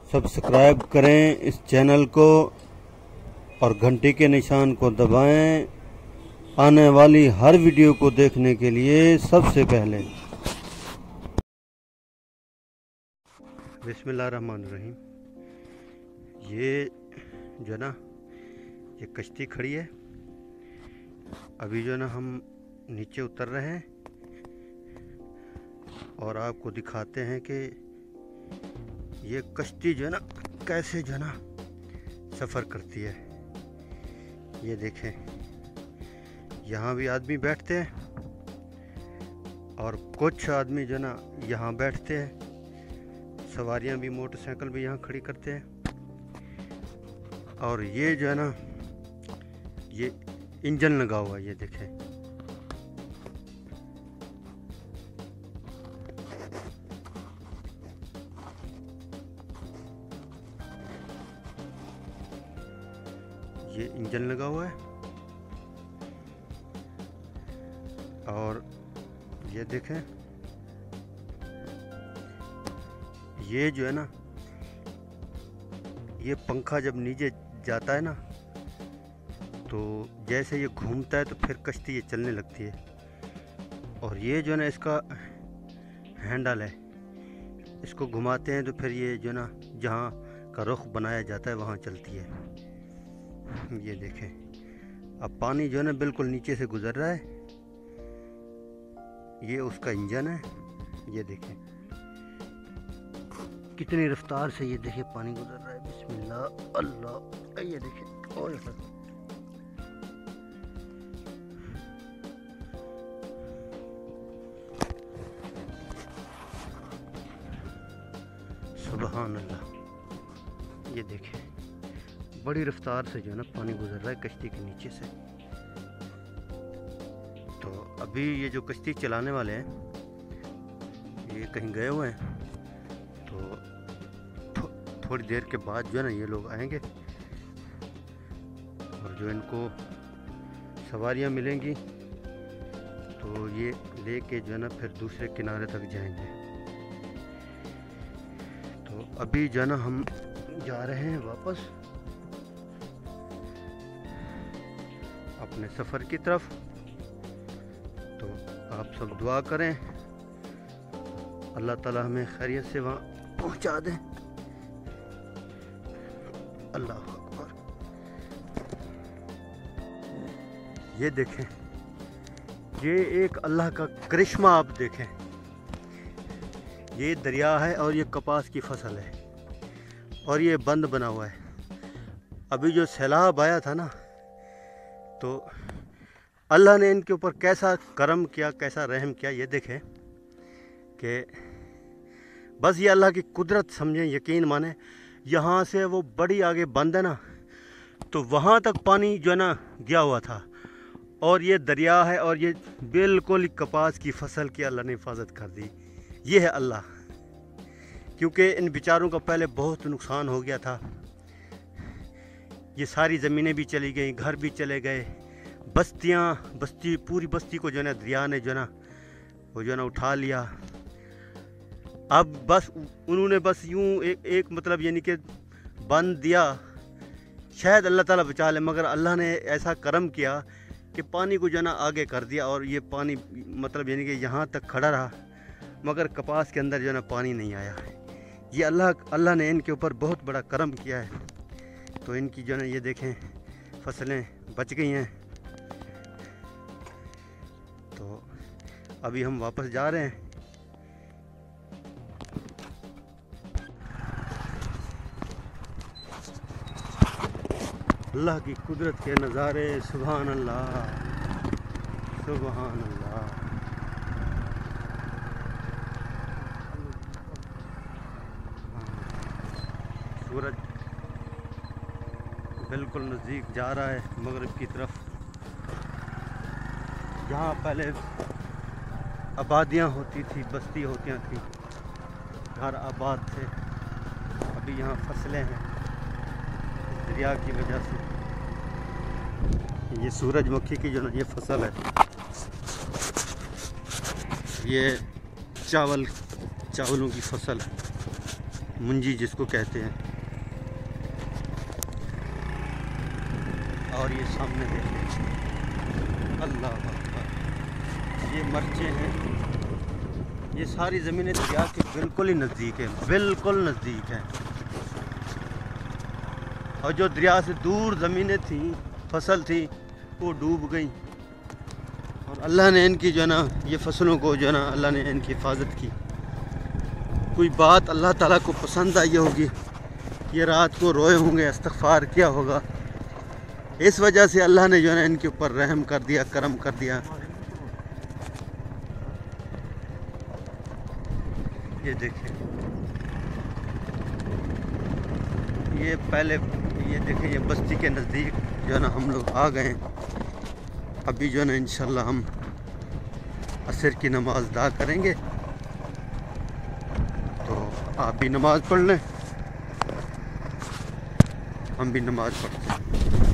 Subscribe करें इस channel को और घंटी के निशान को दबाएं आने वाली हर वीडियो को देखने के लिए सबसे पहले। बिस्मिल्लाहिर्रहमानिर्रहीम। ये जो ना ये कश्ती खड़ी है, अभी जो ना हम नीचे उतर रहे हैं और आपको दिखाते हैं कि ये कश्ती जो है ना कैसे जो ना सफ़र करती है। ये देखें, यहाँ भी आदमी बैठते हैं और कुछ आदमी जो ना यहाँ बैठते हैं। सवारियाँ भी मोटरसाइकिल भी यहाँ खड़ी करते हैं। और ये जो है ना ये इंजन लगा हुआ है, ये देखें। ये इंजन लगा हुआ है और ये देखें, ये जो है ना ये पंखा जब नीचे जाता है ना तो जैसे ये घूमता है तो फिर कश्ती ये चलने लगती है। और ये जो है ना इसका हैंडल है, इसको घुमाते हैं तो फिर ये जो ना जहाँ का रुख बनाया जाता है वहाँ चलती है। ये देखें, अब पानी जो है ना बिल्कुल नीचे से गुजर रहा है। ये उसका इंजन है। ये देखें कितनी रफ्तार से ये देखें पानी गुजर रहा है। बिस्मिल्लाह अल्लाह। ये देखें और सुभान अल्लाह। ये देखें बड़ी रफ्तार से जो है ना पानी गुजर रहा है कश्ती के नीचे से। तो अभी ये जो कश्ती चलाने वाले हैं ये कहीं गए हुए हैं, तो थोड़ी देर के बाद जो है ना ये लोग आएंगे और जो इनको सवारियां मिलेंगी तो ये लेके जो है ना फिर दूसरे किनारे तक जाएंगे। तो अभी जो है ना हम जा रहे हैं वापस अपने सफ़र की तरफ। तो आप सब दुआ करें अल्लाह ताला हमें खैरियत से वहाँ पहुँचा दें। अल्लाह अकबर। ये देखें, ये एक अल्लाह का करिश्मा आप देखें। ये दरिया है और ये कपास की फसल है और ये बंद बना हुआ है। अभी जो सैलाब आया था ना तो अल्लाह ने इनके ऊपर कैसा करम किया, कैसा रहम किया। ये देखें कि बस ये अल्लाह की कुदरत समझें, यकीन माने। यहाँ से वो बड़ी आगे बंद है ना तो वहाँ तक पानी जो है ना गया हुआ था और ये दरिया है और ये बिल्कुल कपास की फसल की अल्लाह ने हिफाजत कर दी। ये है अल्लाह, क्योंकि इन बेचारों का पहले बहुत नुकसान हो गया था। ये सारी ज़मीनें भी चली गई, घर भी चले गए, बस्ती पूरी बस्ती को जो है ना दरिया ने जो है ना वो जो है ना उठा लिया। अब बस उन्होंने बस यूं एक मतलब यानी कि बंद दिया, शायद अल्लाह ताला बचा ले, मगर अल्लाह ने ऐसा करम किया कि पानी को जो है ना आगे कर दिया और ये पानी मतलब यानी कि यहाँ तक खड़ा रहा, मगर कपास के अंदर जो है ना पानी नहीं आया। ये अल्लाह ने इनके ऊपर बहुत बड़ा करम किया है। तो इनकी जो है ना ये देखें फसलें बच गई हैं। तो अभी हम वापस जा रहे हैं। अल्लाह की कुदरत के नज़ारे, सुभान अल्लाह सुभान अल्लाह। सूरज बिल्कुल नज़दीक जा रहा है मगरिब की तरफ। जहाँ पहले आबादियाँ होती थी, बस्ती होती थी, घर आबाद थे, अभी यहाँ फसलें हैं दरिया की वजह से। ये सूरजमुखी की जो ना ये फसल है, ये चावलों की फसल है। मुंजी जिसको कहते हैं। और ये सामने देखें, अल्लाह अकबर, ये मर्चे हैं। ये सारी ज़मीनें दरिया के बिल्कुल ही नज़दीक है, बिल्कुल नज़दीक है। और जो दरिया से दूर ज़मीनें थी, फसल थी, वो डूब गई। और अल्लाह ने इनकी जो है ना, ये फसलों को जो है ना, अल्लाह ने इनकी हिफाजत की। कोई बात अल्लाह ताला को पसंद आई होगी, ये रात को रोए होंगे, इस्तग़फ़ार किया होगा, इस वजह से अल्लाह ने जो है ना इनके ऊपर रहम कर दिया, करम कर दिया। ये देखें, ये पहले ये देखें, ये बस्ती के नज़दीक जो है ना हम लोग आ गए। अभी जो है ना इंशाल्लाह हम असर की नमाज़ अदा करेंगे, तो आप भी नमाज़ पढ़ लें, हम भी नमाज़ पढ़ते हैं।